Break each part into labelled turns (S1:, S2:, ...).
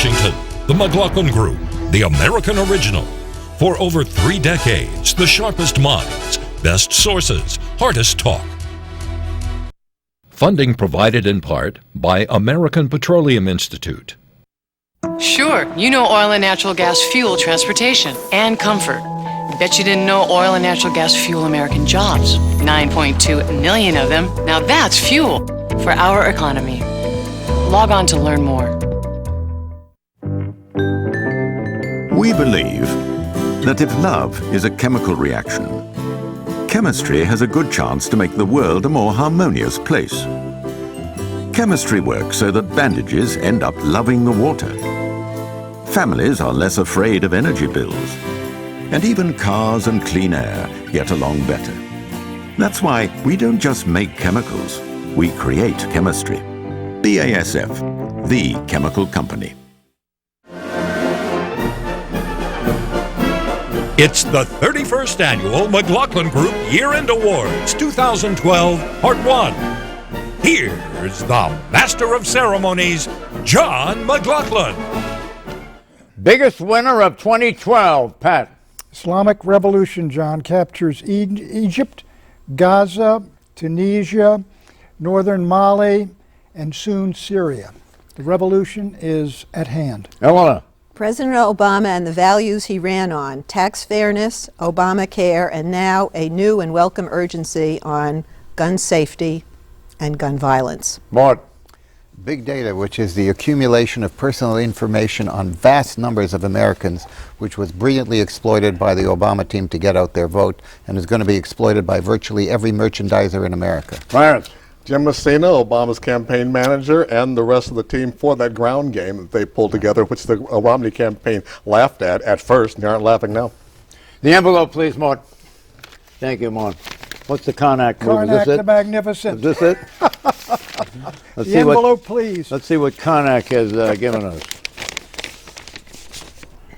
S1: Washington, the McLaughlin Group, the American original. For over 3 decades, the sharpest minds, best sources, hardest talk. Funding provided in part by American Petroleum Institute.
S2: Sure, you know oil and natural gas fuel transportation and comfort. Bet you didn't know oil and natural gas fuel American jobs. 9.2 million of them. Now that's fuel for our economy. Log on to learn more.
S3: We believe that if love is a chemical reaction, chemistry has a good chance to make the world a more harmonious place. Chemistry works so that bandages end up loving the water. Families are less afraid of energy bills. And even cars and clean air get along better. That's why we don't just make chemicals, we create chemistry. BASF, the chemical company.
S1: It's the 31st Annual McLaughlin Group Year-End Awards 2012, Part 1. Here's the Master of Ceremonies, John McLaughlin.
S4: Biggest winner of 2012, Pat.
S5: Islamic Revolution, John, captures Egypt, Gaza, Tunisia, northern Mali, and soon Syria. The revolution is at hand.
S4: Eleanor.
S6: President Obama and the values he ran on, tax fairness, Obamacare, and now a new and welcome urgency on gun safety and gun violence.
S4: Mort.
S7: Big data, which is the accumulation of personal information on vast numbers of Americans, which was brilliantly exploited by the Obama team to get out their vote, and is going to be exploited by virtually every merchandiser in America.
S4: Fairest.
S8: Jim Messina, Obama's campaign manager, and the rest of the team for that ground game that they pulled together, which the Romney campaign laughed at first, and they aren't laughing now.
S4: The envelope, please, Mort. Thank you, Mort. What's the Karnak movie?
S5: Karnak the Magnificent.
S4: Is this it?
S5: The envelope, please.
S4: Let's see what Karnak has given us.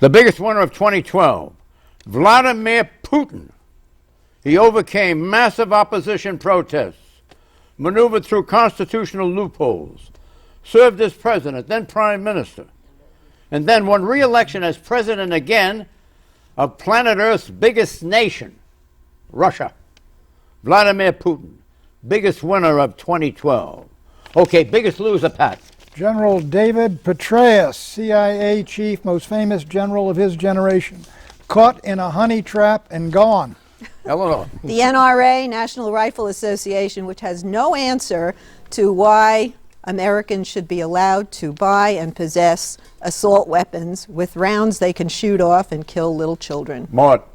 S4: The biggest winner of 2012, Vladimir Putin. He overcame massive opposition protests, maneuvered through constitutional loopholes, served as president, then prime minister, and then won re-election as president again of planet Earth's biggest nation, Russia. Vladimir Putin, biggest winner of 2012. Okay, biggest loser, Pat.
S5: General David Petraeus, CIA chief, most famous general of his generation, caught in a honey trap and gone.
S4: Eleanor.
S6: The NRA, National Rifle Association, which has no answer to why Americans should be allowed to buy and possess assault weapons with rounds they can shoot off and kill little children.
S4: Mort.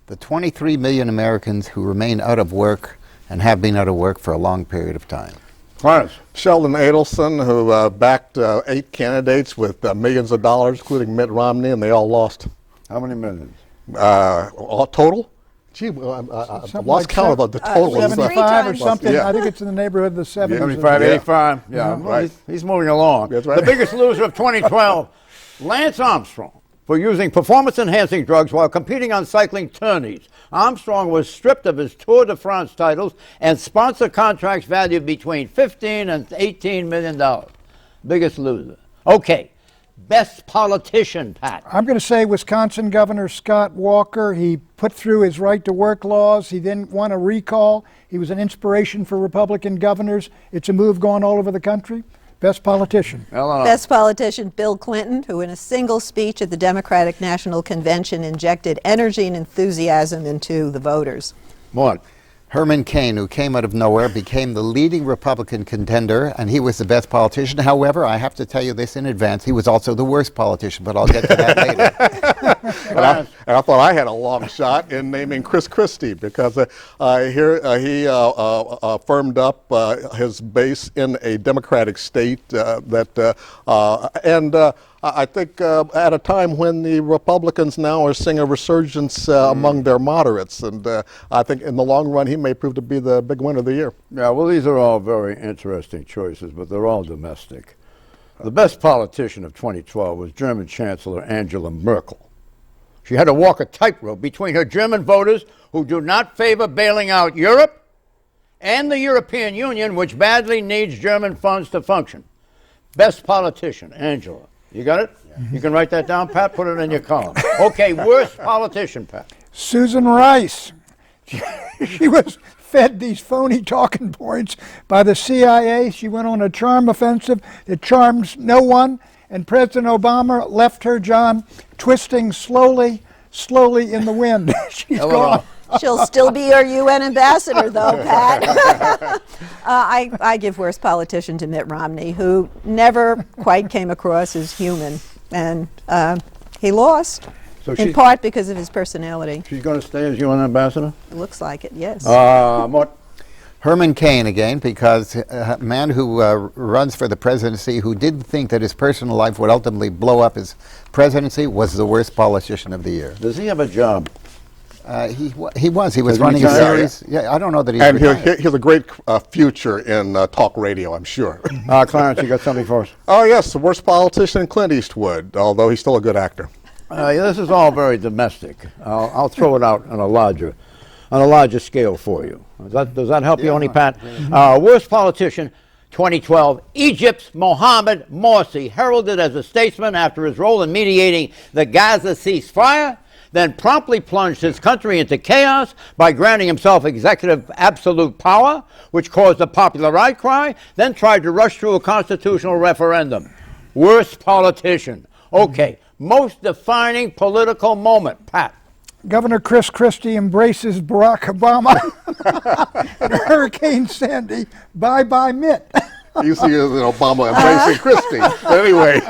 S7: The 23 million Americans who remain out of work and have been out of work for a long period of time.
S4: Fairest.
S8: Sheldon Adelson, who backed 8 candidates with millions of dollars, including Mitt Romney, and they all lost.
S4: How many millions?
S8: All total? Gee, I lost count of the total.
S5: 75 or something.
S8: Yeah.
S5: I think it's in the neighborhood of the 70s.
S4: 75,
S8: Yeah.
S4: 85. Yeah,
S8: Right.
S4: He's moving along.
S8: That's right.
S4: The biggest loser of 2012, Lance Armstrong, for using performance-enhancing drugs while competing on cycling tourneys. Armstrong was stripped of his Tour de France titles and sponsor contracts valued between $15 and $18 million. Biggest loser. Okay, best politician, Pat.
S5: I'm going to say Wisconsin Governor Scott Walker. He put through his right-to-work laws. He then won a recall. He was an inspiration for Republican governors. It's a move going all over the country. Best politician.
S6: Best politician, Bill Clinton, who in a single speech at the Democratic National Convention injected energy and enthusiasm into the voters.
S4: Mort.
S7: Herman Cain, who came out of nowhere, became the leading Republican contender, and he was the best politician. However, I have to tell you this in advance, he was also the worst politician, but I'll get to that later.
S8: And I thought I had a long shot in naming Chris Christie because he firmed up his base in a Democratic state I think at a time when the Republicans now are seeing a resurgence among their moderates, and I think in the long run he may prove to be the big winner of the year.
S4: Yeah, well, these are all very interesting choices, but they're all domestic. The best politician of 2012 was German Chancellor Angela Merkel. She had to walk a tightrope between her German voters who do not favor bailing out Europe and the European Union, which badly needs German funds to function. Best politician, Angela. You got it? You can write that down, Pat. Put it in your column. Okay, worst politician, Pat.
S5: Susan Rice. She was fed these phony talking points by the CIA. She went on a charm offensive that charms no one, and President Obama left her, John, twisting slowly in the wind. She's gone.
S6: She'll still be our UN ambassador, though, Pat. I give worst politician to Mitt Romney, who never quite came across as human, and he lost, in part because of his personality.
S4: She's going to stay as UN ambassador?
S6: It looks like it, yes.
S4: What?
S7: Herman Cain again, because a man who runs for the presidency who didn't think that his personal life would ultimately blow up his presidency was the worst politician of the year.
S4: Does he have a job?
S7: He was running a series. Yeah, I don't know that he's
S8: And
S7: retired.
S8: he has a great future in talk radio, I'm sure.
S4: Clarence, you got something for us?
S8: Oh, yes, the worst politician, Clint Eastwood, although he's still a good actor.
S4: Yeah, this is all very domestic. I'll throw it out on a larger scale for you. Does that help you, only Pat? Worst politician, 2012, Egypt's Mohamed Morsi, heralded as a statesman after his role in mediating the Gaza ceasefire, then promptly plunged his country into chaos by granting himself executive absolute power, which caused a popular outcry, then tried to rush through a constitutional referendum. Worst politician. Okay, most defining political moment, Pat.
S5: Governor Chris Christie embraces Barack Obama. Hurricane Sandy, bye-bye Mitt.
S8: You see Obama embracing Christie. But anyway.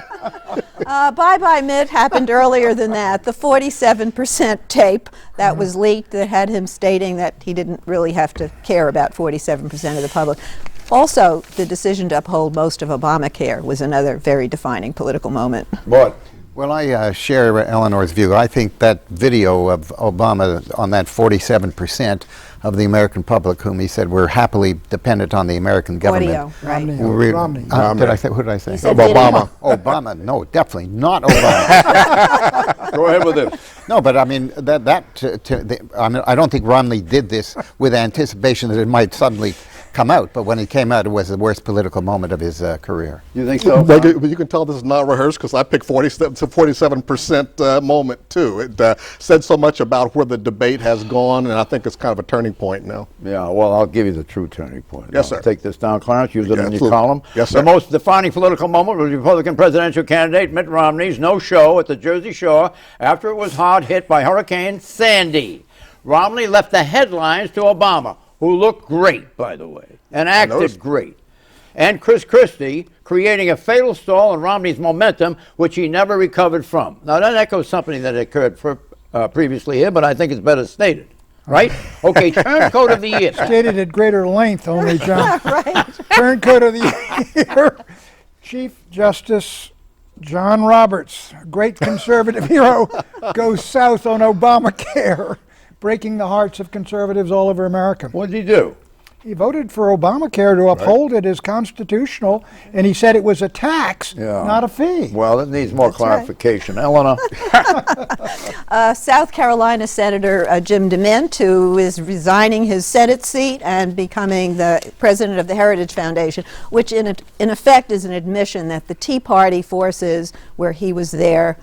S6: Bye-bye Mitt happened earlier than that. The 47% tape that was leaked that had him stating that he didn't really have to care about 47% of the public. Also, the decision to uphold most of Obamacare was another very defining political moment.
S4: What?
S7: Well, I share Eleanor's view. I think that video of Obama on that 47% of the American public whom he said were happily dependent on the American government.
S6: Audio, right.
S5: Romney.
S7: Did I say, who did I say?
S6: You said
S8: Obama.
S7: Obama. No, definitely not Obama.
S4: Go ahead with this.
S7: No, but I mean, I don't think Romney did this with anticipation that it might suddenly come out, but when it came out, it was the worst political moment of his career.
S4: You think so?
S8: But you can tell this is not rehearsed because I picked 47% moment too. It said so much about where the debate has gone, and I think it's kind of a turning point now.
S4: Yeah, well, I'll give you the true turning point.
S8: Yes, sir.
S4: Take this down, Clarence. Use it in your
S8: Absolutely.
S4: column.
S8: Yes, sir.
S4: The most defining political moment was Republican presidential candidate Mitt Romney's no-show at the Jersey Shore after it was hard hit by Hurricane Sandy. Romney left the headlines to Obama, who looked great, by the way, and acted great. And Chris Christie, creating a fatal stall in Romney's momentum, which he never recovered from. Now, that echoes something that occurred previously here, but I think it's better stated. Right? Okay, Turncoat of the Year.
S5: Stated at greater length, only, John.
S6: Right.
S5: Turncoat of the Year, Chief Justice John Roberts, great conservative hero, goes south on Obamacare, breaking the hearts of conservatives all over America.
S4: What did he do?
S5: He voted for Obamacare to uphold it as constitutional, and he said it was a tax, not a fee.
S4: Well, it needs more clarification. Eleanor?
S6: South Carolina Senator Jim DeMint, who is resigning his Senate seat and becoming the president of the Heritage Foundation, which in effect is an admission that the Tea Party forces, where he was their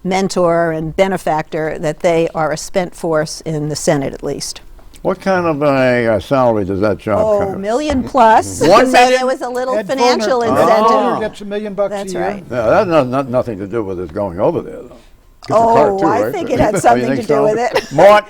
S6: mentor and benefactor, that they are a spent force in the Senate at least.
S4: What kind of a salary does that job cover?
S6: $1 million plus.
S4: 1
S6: So
S4: million?
S6: there was a little
S5: Ed
S6: financial
S5: Fulner
S6: incentive.
S5: gets $1 million a
S6: That's
S5: year.
S6: right.
S4: Yeah, that has nothing to do with his going over there, though.
S6: Oh,
S8: too,
S6: I
S8: right?
S6: think it had
S4: Oh, you
S6: something
S4: think
S6: to do
S4: so?
S6: with it.
S4: Mort?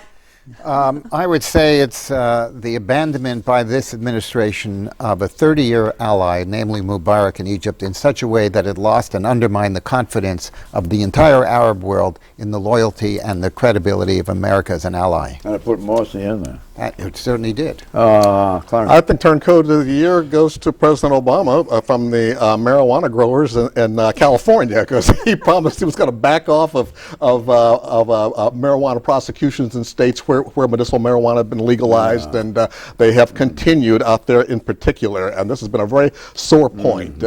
S7: I would say it's the abandonment by this administration of a 30-year ally, namely Mubarak in Egypt, in such a way that it lost and undermined the confidence of the entire Arab world in the loyalty and the credibility of America as an ally.
S4: And I put Morsi in there.
S7: It certainly did.
S4: Clarence?
S8: I think Turncoat of the Year goes to President Obama from the marijuana growers in California, because he promised he was going to back off of marijuana prosecutions in states where medicinal marijuana had been legalized, and they have continued out there in particular, and this has been a very sore point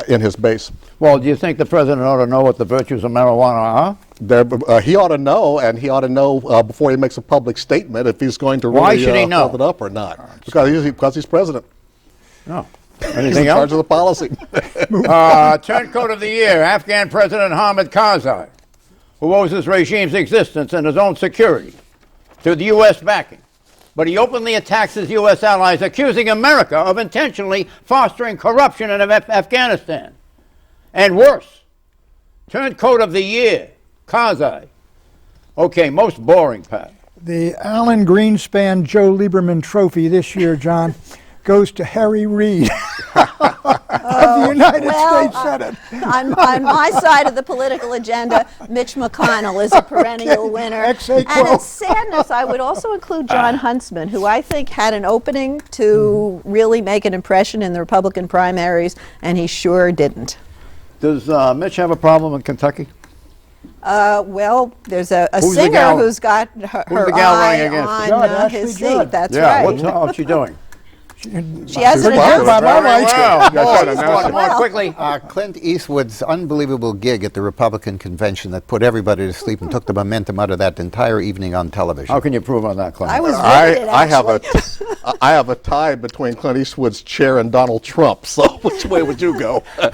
S8: in his base.
S4: Well, do you think the president ought to know what the virtues of marijuana are?
S8: He ought to know, and he ought to know before he makes a public statement if he's going to
S4: Why
S8: really
S4: should he know?
S8: hold it up or not. Because he's president.
S4: No.
S8: He's in charge of the policy.
S4: Turncoat of the year, Afghan President Hamid Karzai, who owes his regime's existence and his own security to the U.S. backing. But he openly attacks his U.S. allies, accusing America of intentionally fostering corruption in Afghanistan. And worse, Turncoat of the year, Karzai. Okay, most boring, Pat.
S5: The Alan Greenspan Joe Lieberman Trophy this year, John, goes to Harry Reid of the United States Senate.
S6: On my side of the political agenda, Mitch McConnell is a perennial winner. And in sadness, I would also include John Huntsman, who I think had an opening to really make an impression in the Republican primaries, and he sure didn't.
S4: Does Mitch have a problem in Kentucky?
S6: Well, there's a singer who's got her eye on his seat. That's right.
S4: What's she doing?
S6: She hasn't announced
S4: More quickly.
S7: Clint Eastwood's unbelievable gig at the Republican convention that put everybody to sleep and took the momentum out of that entire evening on television.
S4: How can you prove on that, Clint?
S6: I was riveted,
S8: I have a tie between Clint Eastwood's chair and Donald Trump. So which way would you go?
S4: I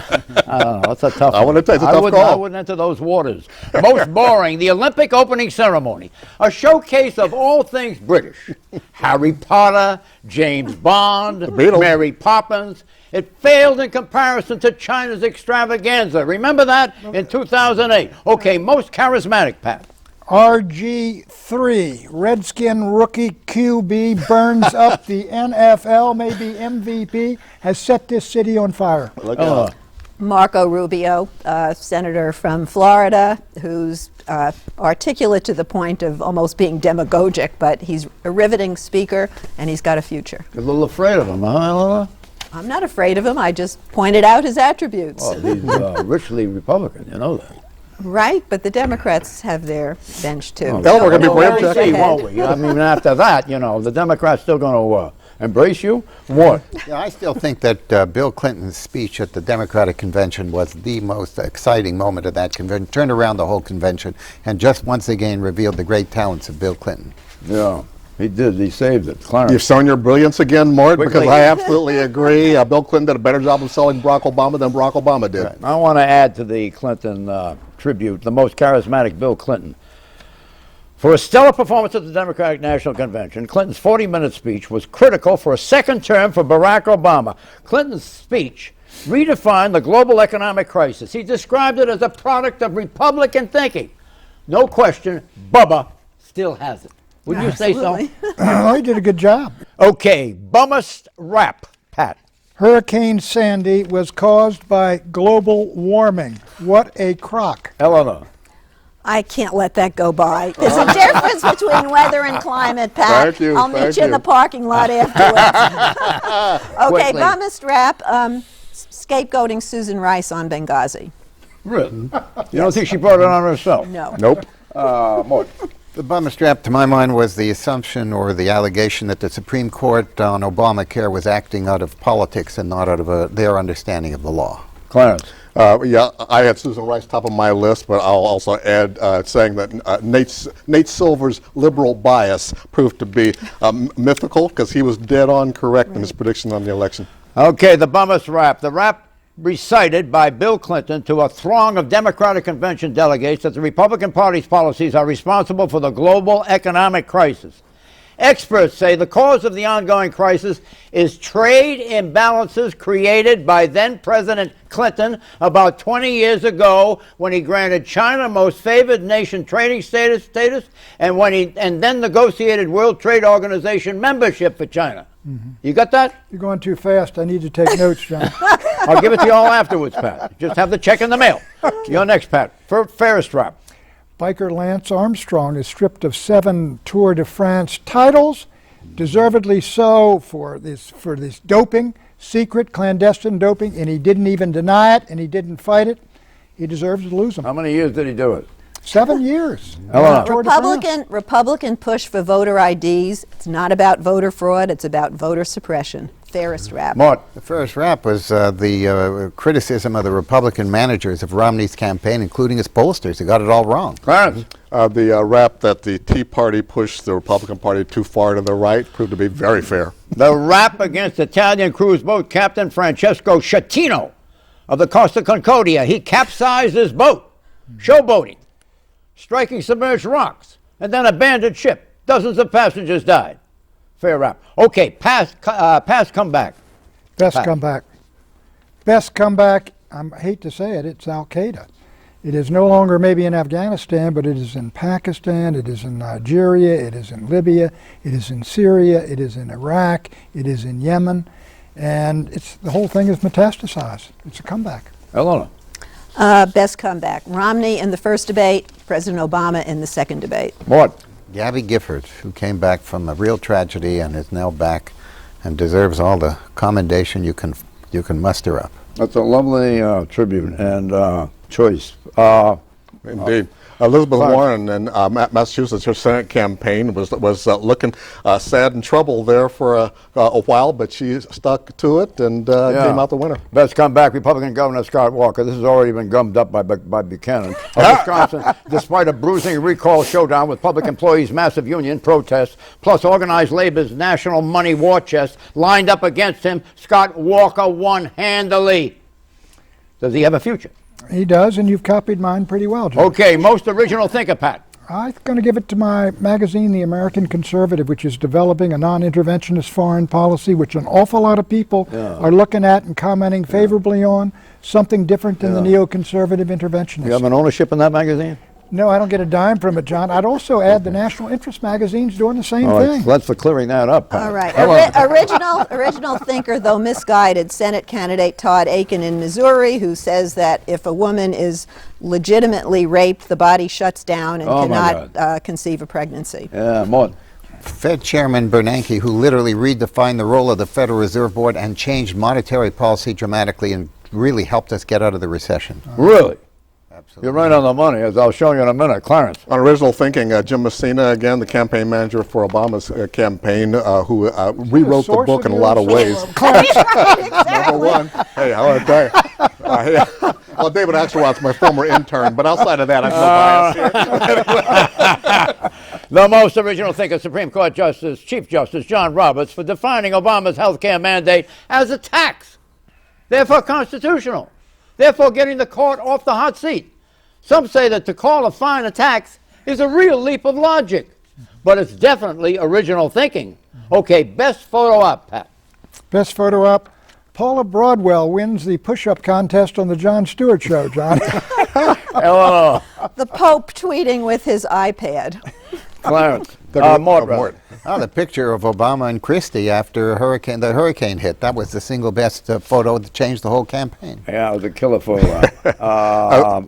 S4: don't know. That's a tough one.
S8: I want to tell you, it's a tough call.
S4: I wouldn't enter those waters. Most boring, the Olympic opening ceremony. A showcase of all things British. Harry Potter, James Bond, Mary Poppins. It failed in comparison to China's extravaganza. Remember that in 2008? Okay, most charismatic, Pat.
S5: RG3, Redskin rookie QB, burns up the NFL, maybe MVP, has set this city on fire.
S6: Marco Rubio, senator from Florida, who's articulate to the point of almost being demagogic, but he's a riveting speaker, and he's got a future.
S4: You're a little afraid of him, huh, Eleanor?
S6: I'm not afraid of him. I just pointed out his attributes.
S4: Oh, he's richly Republican, you know that.
S6: Right, but the Democrats have their bench, too.
S4: We're going to be brave, won't we? I mean, after that, you know, the Democrats still going to embrace you? What?
S7: Yeah, I still think that Bill Clinton's speech at the Democratic convention was the most exciting moment of that convention. Turned around the whole convention and just once again revealed the great talents of Bill Clinton.
S4: Yeah, he did. He saved it. Clarence.
S8: You've shown your brilliance again, Mort, because I absolutely agree. Bill Clinton did a better job of selling Barack Obama than Barack Obama did.
S4: Right. I want to add to the Clinton tribute, the most charismatic Bill Clinton. For a stellar performance at the Democratic National Convention, Clinton's 40-minute speech was critical for a second term for Barack Obama. Clinton's speech redefined the global economic crisis. He described it as a product of Republican thinking. No question, Bubba still has it. Would you say so?
S5: Oh, he did a good job.
S4: Okay, bummest rap, Pat.
S5: Hurricane Sandy was caused by global warming. What a crock.
S4: Eleanor.
S6: I can't let that go by. There's a difference between weather and climate, Pat.
S8: Thank you.
S6: I'll meet you in the parking lot afterwards. Okay, bummest rap, scapegoating Susan Rice on Benghazi.
S4: Really? You don't think she brought it on herself?
S6: No.
S8: Nope.
S4: Mort.
S7: The bummest rap, to my mind, was the assumption or the allegation that the Supreme Court on Obamacare was acting out of politics and not out of their understanding of the law.
S4: Clarence.
S8: Yeah, I had Susan Rice top of my list, but I'll also add saying that Nate Silver's liberal bias proved to be mythical because he was dead on correct in his prediction on the election.
S4: Okay, the bummest rap. The rap recited by Bill Clinton to a throng of Democratic convention delegates that the Republican Party's policies are responsible for the global economic crisis. Experts say the cause of the ongoing crisis is trade imbalances created by then-President Clinton about 20 years ago when he granted China most favored nation trading status and then negotiated World Trade Organization membership for China. Mm-hmm. You got that?
S5: You're going too fast. I need to take notes, John.
S4: I'll give it to you all afterwards, Pat. Just have the check in the mail. Okay. You're next, Pat. Fairest rap.
S5: Biker Lance Armstrong is stripped of 7 Tour de France titles, deservedly so for this doping, secret, clandestine doping, and he didn't even deny it, and he didn't fight it. He deserves to lose them.
S4: How many years did he do it?
S5: 7 years.
S6: Republican push for voter IDs. It's not about voter fraud. It's about voter suppression. Fairest rap?
S4: Mort.
S7: The first rap was the criticism of the Republican managers of Romney's campaign, including his pollsters, who got it all wrong.
S4: Clarence.
S8: The rap that the Tea Party pushed the Republican Party too far to the right proved to be very fair.
S4: The rap against Italian cruise boat captain Francesco Schettino of the Costa Concordia. He capsized his boat, showboating, striking submerged rocks, and then abandoned ship. Dozens of passengers died. Fair rap. Okay, pass comeback.
S5: Best
S4: Pat.
S5: comeback. Best comeback, I hate to say it, it's Al-Qaeda. It is no longer maybe in Afghanistan, but it is in Pakistan, it is in Nigeria, it is in Libya, it is in Syria, it is in Iraq, it is in Yemen, and the whole thing is metastasized. It's a comeback.
S4: Eleanor.
S6: Best comeback. Romney in the first debate, President Obama in the second debate.
S4: Mort.
S7: Gabby Gifford, who came back from a real tragedy and is now back and deserves all the commendation you can muster up.
S4: That's a lovely tribute and choice.
S8: Indeed. Elizabeth Warren in Massachusetts, her Senate campaign was looking sad and troubled there for a while, but she stuck to it and came out the winner.
S4: Best comeback, Republican Governor Scott Walker. This has already been gummed up by Buchanan. Of Wisconsin, despite a bruising recall showdown with public employees' massive union protests, plus organized labor's national money war chest lined up against him, Scott Walker won handily. Does he have a future?
S5: He does, and you've copied mine pretty well, John.
S4: Okay, most original thinker, Pat.
S5: I'm going to give it to my magazine, The American Conservative, which is developing a non-interventionist foreign policy, which an awful lot of people are looking at and commenting favorably on, something different than the neoconservative interventionist.
S4: You have an ownership in that magazine?
S5: No, I don't get a dime from it, John. I'd also add the national interest magazines doing the same thing.
S4: That's for clearing that up, Pat.
S6: All right. Original thinker, though misguided, Senate candidate Todd Akin in Missouri, who says that if a woman is legitimately raped, the body shuts down and cannot conceive a pregnancy.
S4: Yeah, more.
S7: Fed Chairman Bernanke, who literally redefined the role of the Federal Reserve Board and changed monetary policy dramatically and really helped us get out of the recession.
S4: Really?
S7: Absolutely.
S4: You're right on the money, as I'll show you in a minute. Clarence.
S8: On original thinking, Jim Messina, again, the campaign manager for Obama's campaign, who rewrote the book in a lot of ways. Number one. Hey, how about that? Well, David Axelrod's my former intern, but outside of that, I'm no bias here.
S4: The most original thinker, Supreme Court Chief Justice John Roberts, for defining Obama's health care mandate as a tax, therefore constitutional, therefore getting the court off the hot seat. Some say that to call a fine a tax is a real leap of logic, but it's definitely original thinking. Okay, best photo op, Pat.
S5: Best photo op. Paula Broadwell wins the push-up contest on the Jon Stewart Show, John.
S4: Eleanor.
S6: The Pope tweeting with his iPad.
S4: Clarence.
S8: Mort.
S7: The picture of Obama and Christie after the hurricane hit. That was the single best photo that changed the whole campaign.
S4: Yeah, it was a killer photo.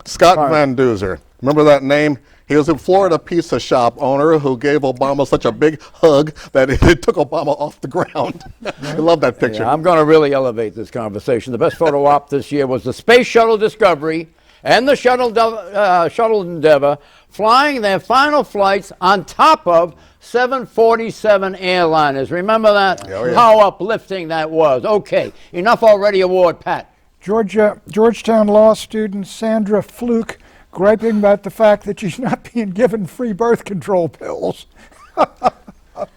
S8: Scott Van Duzer. Remember that name? He was a Florida pizza shop owner who gave Obama such a big hug that it took Obama off the ground. I love that picture.
S4: Yeah, I'm going to really elevate this conversation. The best photo op this year was the Space Shuttle Discovery and the Shuttle Endeavour flying their final flights on top of 747 airliners. Remember that?
S8: Oh, yeah.
S4: How uplifting that was. Okay, enough already award, Pat.
S5: Georgetown law student Sandra Fluke griping about the fact that she's not being given free birth control pills.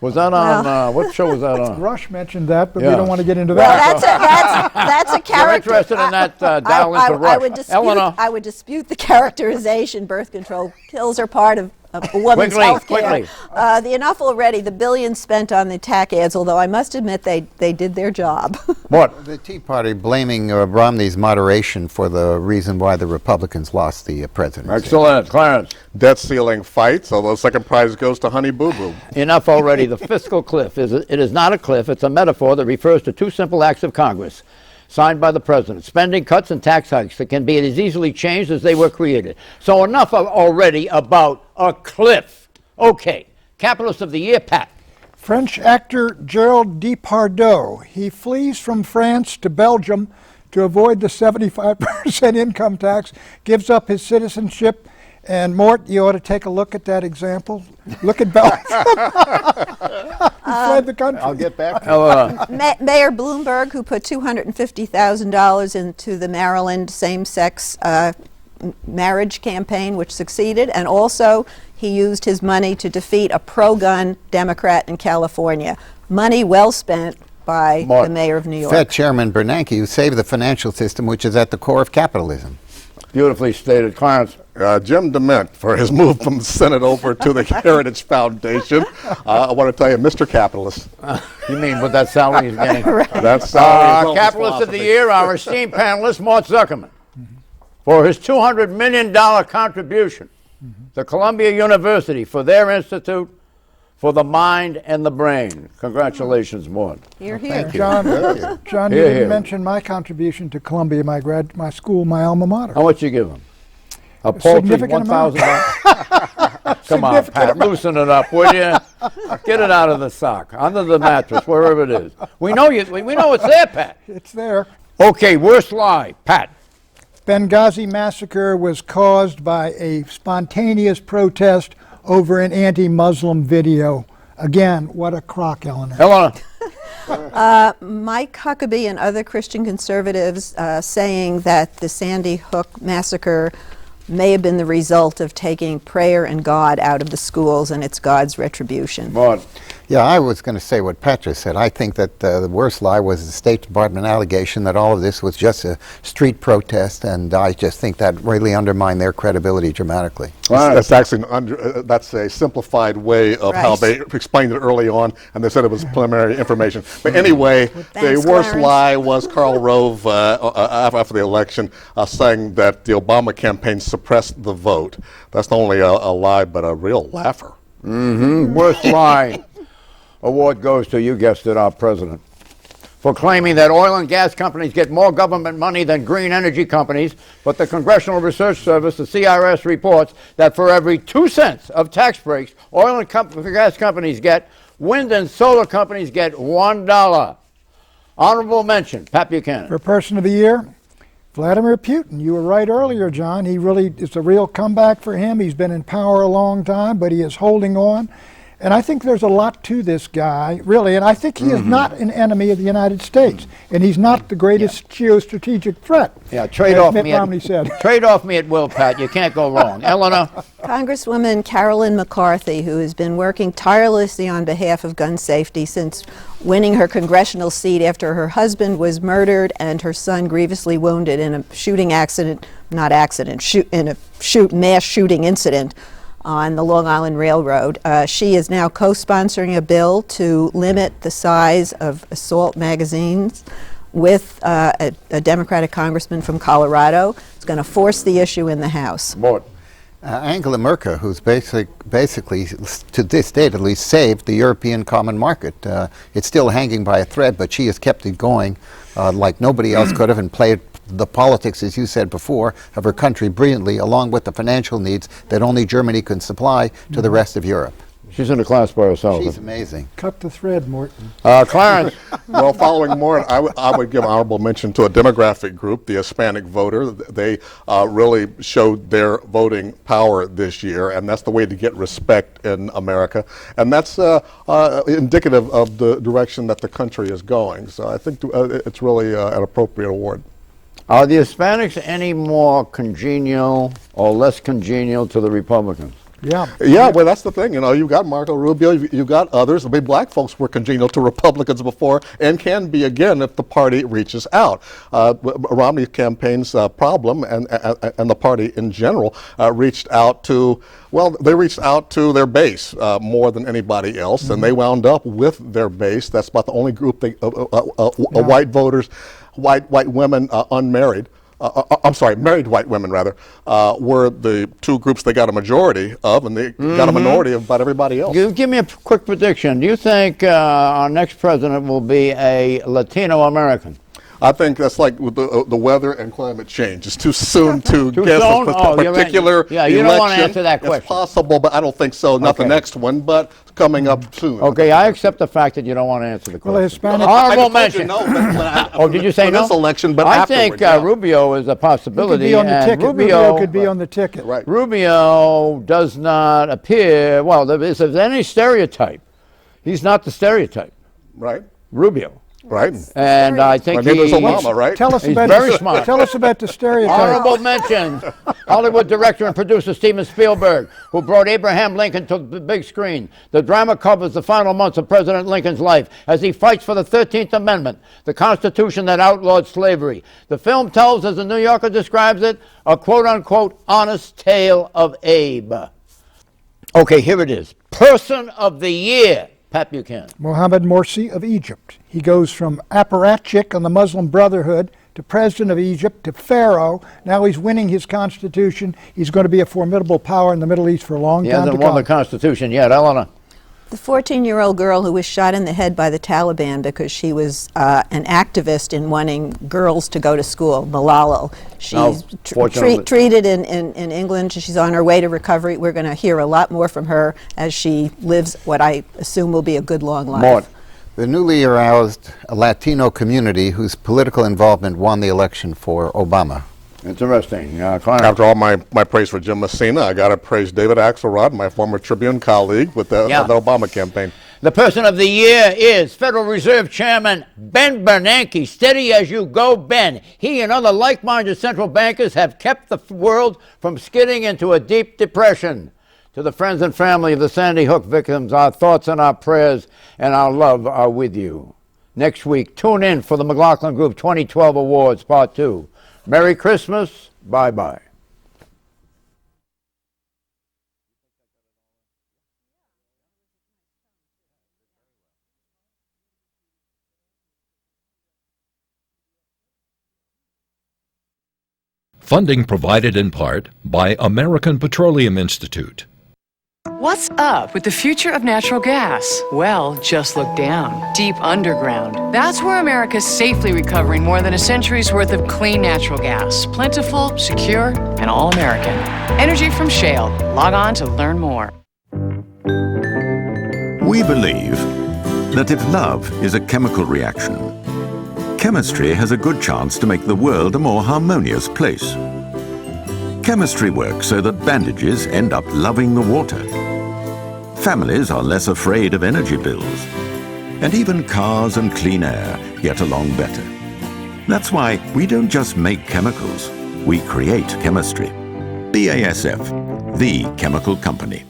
S4: Was that on, what show was that on?
S5: Rush mentioned that, but we
S4: Yeah.
S5: don't want to get into
S6: Well,
S5: that.
S6: that's a
S4: You're
S6: character.
S4: interested in that, dial into Rush. Eleanor.
S6: I would dispute the characterization. Birth control pills are part of a woman's health care.
S4: Quickly.
S6: The enough already, the billions spent on the TAC ads, although I must admit they did their job.
S4: What?
S7: The Tea Party blaming Romney's moderation for the reason why the Republicans lost the presidency.
S4: Excellent. Clarence.
S8: Debt ceiling fights, although second prize goes to Honey Boo Boo.
S4: Enough already. The fiscal cliff. It is not a cliff. It's a metaphor that refers to two simple acts of Congress signed by the president. Spending cuts and tax hikes that can be as easily changed as they were created. So enough already about a cliff. Okay. Capitalist of the Year, Pat.
S5: French actor Gerald Depardieu. He flees from France to Belgium to avoid the 75% income tax, gives up his citizenship, And Mort, you ought to take a look at that example. Look at Belgium. He fled the country.
S4: I'll get back.
S6: Mayor Bloomberg, who put $250,000 into the Maryland same-sex marriage campaign, which succeeded, and also he used his money to defeat a pro-gun Democrat in California. Money well spent by the mayor of New York.
S7: Fed Chairman Bernanke, who saved the financial system, which is at the core of capitalism.
S4: Beautifully stated. Clarence.
S8: Jim DeMint, for his move from the Senate over to the Heritage Foundation. I want to tell you, Mr. Capitalist.
S4: You mean with that salary he's getting?
S8: That's
S4: Capitalist of the Year, our esteemed panelist, Mort Zuckerman, for his $200 million contribution to Columbia University for their institute for the mind and the brain. Congratulations, Mort.
S6: Here, here.
S5: John, you
S4: Here,
S5: didn't
S4: here.
S5: mention my contribution to Columbia, my school, my alma mater.
S4: How much you give him? A paltry
S5: significant
S4: $1,000? Come on, Pat, loosen it up, will you? Get it out of the sock, under the mattress, wherever it is. We know it's there, Pat.
S5: It's there.
S4: Okay, worst lie, Pat.
S5: Benghazi massacre was caused by a spontaneous protest over an anti-Muslim video. Again, what a crock, Eleanor.
S4: Eleanor.
S6: Mike Huckabee and other Christian conservatives saying that the Sandy Hook massacre may have been the result of taking prayer and God out of the schools, and it's God's retribution.
S4: Mort.
S7: Yeah, I was going to say what Patrick said. I think that the worst lie was the State Department allegation that all of this was just a street protest, and I just think that really undermined their credibility dramatically.
S8: That's actually that's a simplified way of how they explained it early on, and they said it was preliminary information. But anyway, the worst lie was Karl Rove after the election saying that the Obama campaign suppressed the vote. That's not only a lie, but a real laugher.
S4: Worst lie award goes to, you guessed it, our president, for claiming that oil and gas companies get more government money than green energy companies, but the Congressional Research Service, the CRS, reports that for every 2 cents of tax breaks oil and gas companies get, wind and solar companies get $1. Honorable mention, Pat Buchanan.
S5: For Person of the Year, Vladimir Putin. You were right earlier, John. It's a real comeback for him. He's been in power a long time, but he is holding on. And I think there's a lot to this guy, really, and I think he is not an enemy of the United States, and he's not the greatest geostrategic threat.
S4: Yeah, trade off
S5: Mitt Romney said.
S4: Trade off me at will, Pat. You can't go wrong. Eleanor.
S6: Congresswoman Carolyn McCarthy, who has been working tirelessly on behalf of gun safety since winning her congressional seat after her husband was murdered and her son grievously wounded in a shooting accident, in a mass shooting incident on the Long Island Railroad. She is now co-sponsoring a bill to limit the size of assault magazines with a Democratic congressman from Colorado. It's going to force the issue in the House.
S4: Mort.
S7: Angela Merkel, who's basically, to this date at least, saved the European common market. It's still hanging by a thread, but she has kept it going like nobody else could have, and played the politics, as you said before, of her country brilliantly, along with the financial needs that only Germany can supply to the rest of Europe.
S4: She's in a class by herself.
S7: She's amazing.
S5: Cut the thread, Morton.
S4: Clarence.
S8: Well, following Mort, I would give honorable mention to a demographic group, the Hispanic voter. They really showed their voting power this year, and that's the way to get respect in America. And that's indicative of the direction that the country is going. So I think it's really an appropriate award.
S4: Are the Hispanics any more congenial or less congenial to the Republicans?
S5: Yeah.
S8: Yeah, well, that's the thing. You know, you've got Marco Rubio, you've got others. The big black folks were congenial to Republicans before and can be again if the party reaches out. Romney's campaign's problem and the party in general reached out to, well, they reached out to their base more than anybody else, and they wound up with their base. That's about the only group white voters, white women unmarried. Married white women, rather, were the two groups they got a majority of, and they got a minority of about everybody else.
S4: Give me a quick prediction. Do you think our next president will be a Latino American?
S8: I think that's like with the weather and climate change. It's too soon to
S4: Too
S8: guess
S4: soon?
S8: a
S4: Oh, you're right.
S8: particular
S4: Yeah, you don't wanna
S8: election.
S4: answer that question.
S8: It's possible, but I don't think so. Not the
S4: Okay.
S8: next one, but coming up soon.
S4: Okay, I accept the fact that you don't want to answer the question.
S5: Well, the Hispanic-
S8: I
S4: Honorable
S8: just told you
S4: mention.
S8: no, but
S4: Oh, did you say
S8: for
S4: no?
S8: this election, but
S4: I
S8: afterward,
S4: think
S8: yeah.
S4: Rubio is a
S5: He could
S4: possibility.
S5: be on the
S4: and
S5: ticket. Rubio could be on the ticket.
S8: Right.
S4: Rubio does not appear, well, if there's any stereotype, he's not the stereotype.
S8: Right.
S4: Rubio.
S8: Right.
S4: And I think
S8: My neighbor's
S4: he's
S8: Obama, right?
S5: Tell us
S4: He's
S5: about
S4: very
S5: the,
S4: smart.
S5: Tell us about the stereotype.
S4: Honorable mention, Hollywood director and producer Steven Spielberg, who brought Abraham Lincoln to the big screen. The drama covers the final months of President Lincoln's life as he fights for the 13th Amendment, the Constitution that outlawed slavery. The film tells, as the New Yorker describes it, a quote-unquote honest tale of Abe. Okay, here it is. Person of the Year, Pat Buchanan.
S5: Mohammed Morsi of Egypt. He goes from apparatchik on the Muslim Brotherhood to president of Egypt to pharaoh. Now he's winning his constitution. He's going to be a formidable power in the Middle East for a long
S4: He
S5: time to
S4: hasn't won the
S5: come.
S4: Constitution yet. Eleanor.
S6: The 14-year-old girl who was shot in the head by the Taliban because she was an activist in wanting girls to go to school, McLaughlin. She's
S4: fortunately.
S6: treated in England. She's on her way to recovery. We're going to hear a lot more from her as she lives what I assume will be a good long life.
S4: Mort.
S7: The newly aroused Latino community whose political involvement won the election for Obama.
S4: Interesting. Clarence.
S8: After all my praise for Jim Messina, I got to praise David Axelrod, my former Tribune colleague with the Obama campaign.
S4: The person of the year is Federal Reserve Chairman Ben Bernanke. Steady as you go, Ben. He and other like-minded central bankers have kept the world from skidding into a deep depression. To the friends and family of the Sandy Hook victims, our thoughts and our prayers and our love are with you. Next week, tune in for the McLaughlin Group 2012 Awards, Part 2. Merry Christmas. Bye-bye.
S1: Funding provided in part by American Petroleum Institute.
S2: What's up with the future of natural gas? Well, just look down, deep underground. That's where America's safely recovering more than a century's worth of clean natural gas. Plentiful, secure, and all American. Energy from shale. Log on to learn more.
S3: We believe that if love is a chemical reaction, chemistry has a good chance to make the world a more harmonious place. Chemistry works so that bandages end up loving the water. Families are less afraid of energy bills. And even cars and clean air get along better. That's why we don't just make chemicals, we create chemistry. BASF, the chemical company.